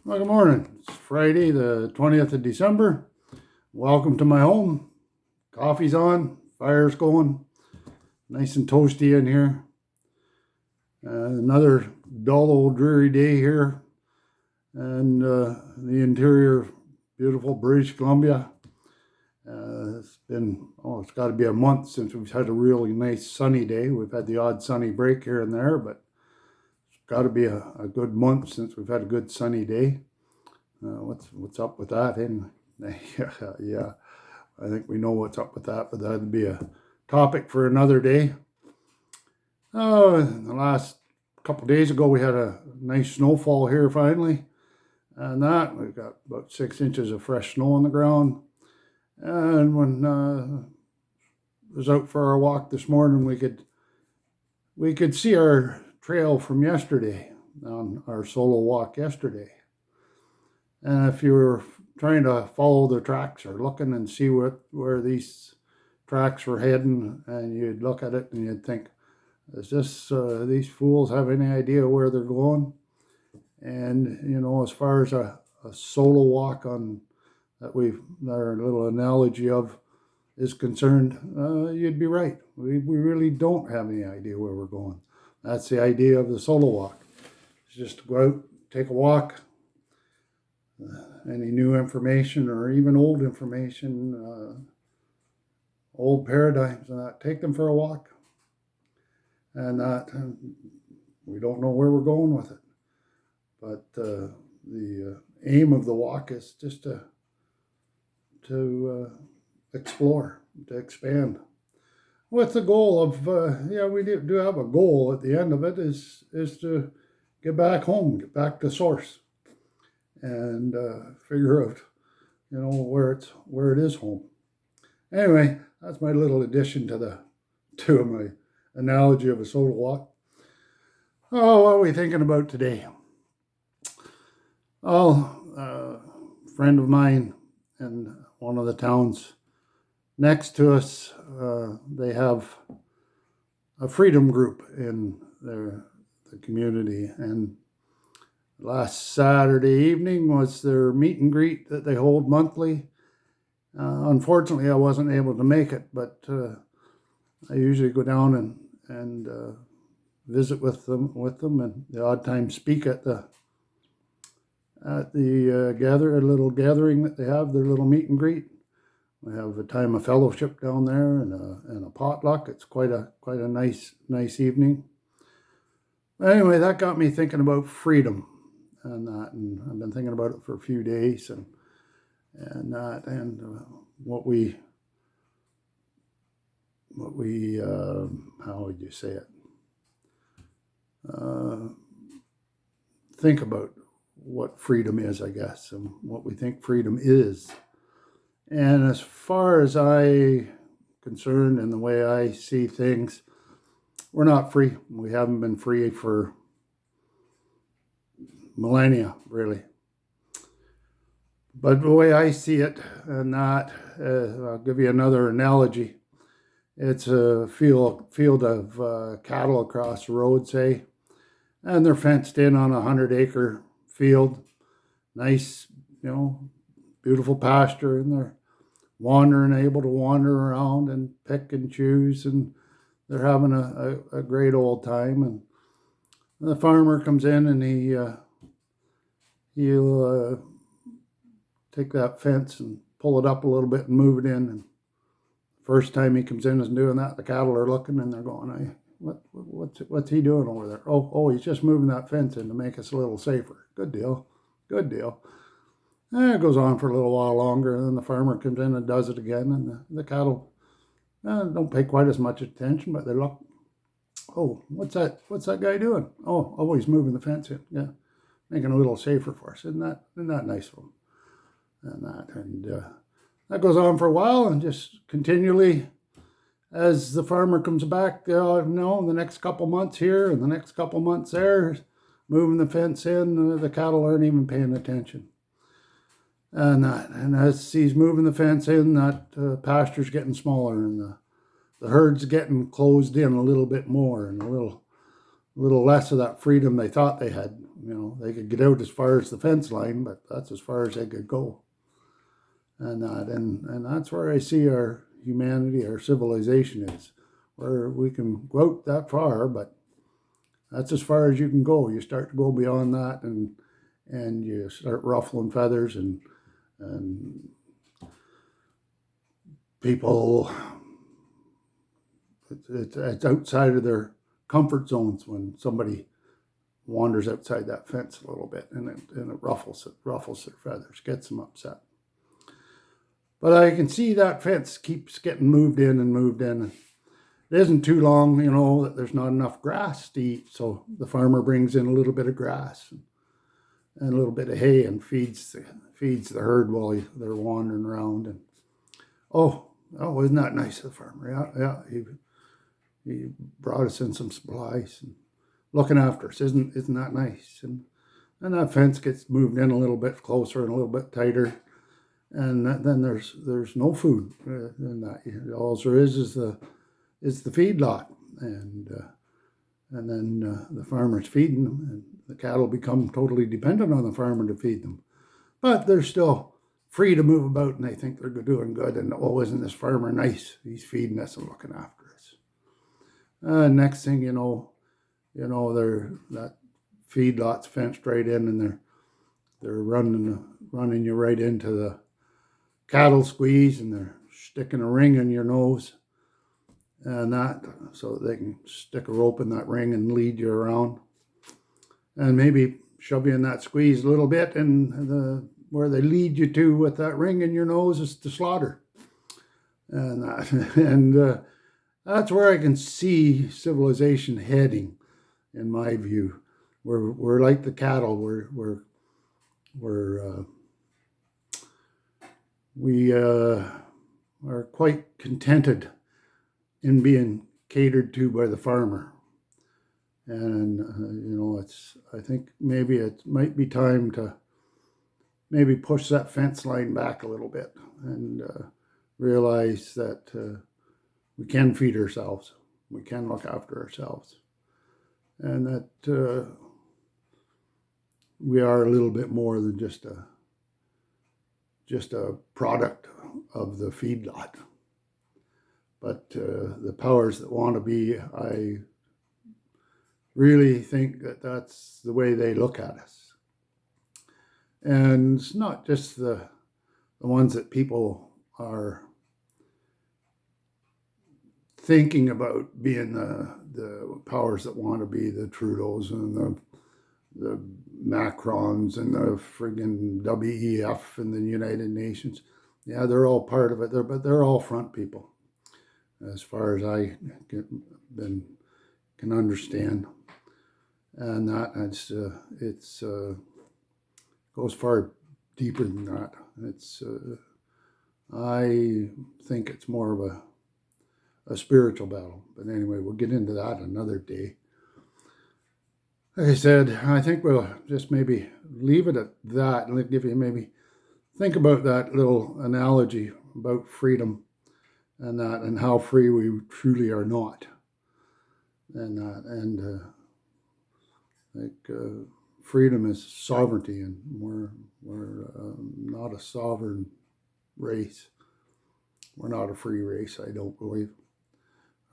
Well, good morning. It's Friday, the 20th of December. Welcome to my home. Coffee's on, fire's going, nice and toasty in here. Another dull old dreary day here and the interior of beautiful British Columbia. It's got to be a month since we've had a really nice sunny day. We've had the odd sunny break here and there, but it's got to be a good month since we've had a good sunny day. What's up with that? And yeah, I think we know what's up with that, but that'd be a topic for another day. The last couple of days ago, we had a nice snowfall here finally, and that we've got about 6 inches of fresh snow on the ground. And when I was out for our walk this morning, we could see our trail from yesterday on our solo walk yesterday. And if you were trying to follow the tracks or looking and see where these tracks were heading, and you'd look at it and you'd think, is this these fools have any idea where they're going? And as far as a solo walk on that our little analogy of is concerned, you'd be right. We really don't have any idea where we're going. That's the idea of the solo walk. It's just to go out, take a walk. Any new information or even old information, old paradigms, and that, take them for a walk. And that we don't know where we're going with it, but the aim of the walk is just to explore, to expand, with the goal of we do have a goal at the end of it is to get back home, get back to source, and figure out where it is home. Anyway, that's my little addition to my analogy of a solo walk. Oh, what are we thinking about today? Oh, a friend of mine in one of the towns next to us, they have a freedom group in the community, and last Saturday evening was their meet and greet that they hold monthly. Unfortunately, I wasn't able to make it, but I usually go down and visit with them, and the odd time speak at the little gathering that they have, their little meet and greet. We have a time of fellowship down there and a potluck. It's quite a nice evening. Anyway, that got me thinking about freedom and that, and I've been thinking about it for a few days, and what we how would you say it? Think about what freedom is, I guess, and what we think freedom is. And as far as I'm concerned and the way I see things, we're not free. We haven't been free for millennia, really. But the way I see it, and that, I'll give you another analogy. It's a field of cattle across the road, say, and they're fenced in on a 100-acre field. Nice, beautiful pasture, and they're able to wander around and pick and choose, and they're having a great old time. And the farmer comes in and he'll take that fence and pull it up a little bit and move it in. And first time he comes in and doing that, the cattle are looking and they're going, what's he doing over there? Oh, he's just moving that fence in to make us a little safer. Good deal. And it goes on for a little while longer, and then the farmer comes in and does it again, and the cattle don't pay quite as much attention, but they look, oh, what's that guy doing? Oh, he's moving the fence in. Yeah, making it a little safer for us. Isn't that nice of him? And that goes on for a while, and just continually, as the farmer comes back, the next couple months here and the next couple months there, moving the fence in, the cattle aren't even paying attention. And as he's moving the fence in, that pasture's getting smaller, and the herd's getting closed in a little bit more, and a little little less of that freedom they thought they had. They could get out as far as the fence line, but that's as far as they could go. And that's where I see our humanity, our civilization is, where we can go out that far, but that's as far as you can go. You start to go beyond that, and you start ruffling feathers, and people, it's outside of their comfort zones when somebody wanders outside that fence a little bit, and it ruffles their feathers, gets them upset. But I can see that fence keeps getting moved in and moved in. It isn't too long, that there's not enough grass to eat, so the farmer brings in a little bit of grass and a little bit of hay and feeds the herd while they're wandering around. And oh, isn't that nice of the farmer? Yeah, he brought us in some supplies and looking after us. Isn't that nice? And that fence gets moved in a little bit closer and a little bit tighter, and then there's no food in that. All there is the feedlot, and then the farmer's feeding them, and the cattle become totally dependent on the farmer to feed them. But they're still free to move about, and they think they're doing good. And isn't this farmer nice? He's feeding us and looking after us. Next thing you know, that feedlot's fenced right in, and they're running you right into the cattle squeeze, and they're sticking a ring in your nose, and that so they can stick a rope in that ring and lead you around, and maybe shove you in that squeeze a little bit, and where they lead you to with that ring in your nose is to slaughter, and that's where I can see civilization heading, in my view. We're like the cattle. We are quite contented in being catered to by the farmer, and I think maybe it might be time to maybe push that fence line back a little bit and realize that we can feed ourselves, we can look after ourselves, and that we are a little bit more than just a product of the feedlot. But the powers that want to be, I really think that that's the way they look at us. And it's not just the ones that people are thinking about being the powers that want to be, the Trudeaus and the Macrons and the friggin' WEF and the United Nations. Yeah, they're all part of it, but they're all front people, as far as I can understand. And that it's goes far deeper than that. It's I think it's more of a spiritual battle. But anyway, we'll get into that another day. Like I said, I think we'll just maybe leave it at that and give you maybe think about that little analogy about freedom and how free we truly are not. Freedom is sovereignty, and we're not a sovereign race. We're not a free race, I don't believe.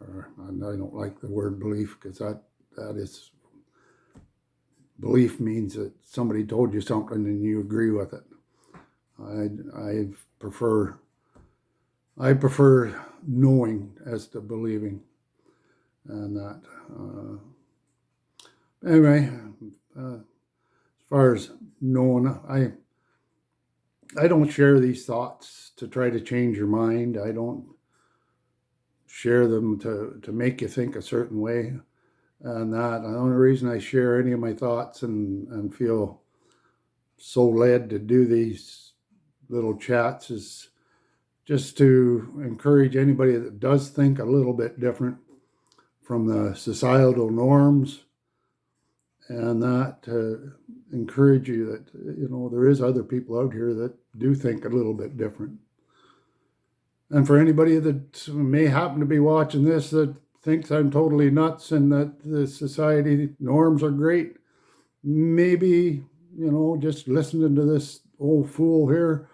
I don't like the word belief, because that is, belief means that somebody told you something and you agree with it. I prefer knowing as to believing, and that. Anyway, as far as knowing, I don't share these thoughts to try to change your mind. I don't share them to make you think a certain way. And that the only reason I share any of my thoughts and feel so led to do these little chats is just to encourage anybody that does think a little bit different from the societal norms, and that to encourage you that there is other people out here that do think a little bit different. And for anybody that may happen to be watching this that thinks I'm totally nuts and that the society norms are great, maybe, just listening to this old fool here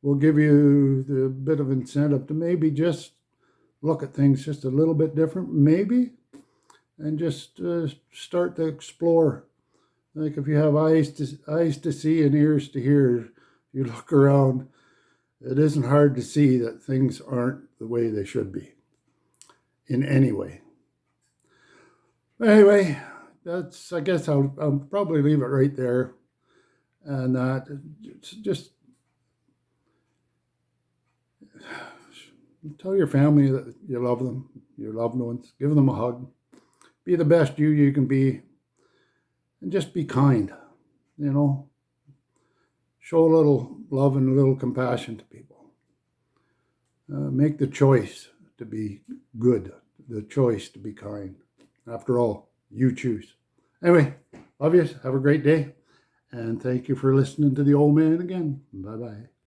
will give you the bit of incentive to maybe just look at things just a little bit different, maybe, and just start to explore. Like if you have eyes to see and ears to hear, you look around, it isn't hard to see that things aren't the way they should be in any way. Anyway, I guess I'll probably leave it right there. And just tell your family that you love them, your loved ones, give them a hug, be the best you can be, and just be kind, show a little love and a little compassion to people. Make the choice to be good, the choice to be kind. After all, you choose. Anyway, love you. Have a great day. And thank you for listening to the old man again. Bye-bye.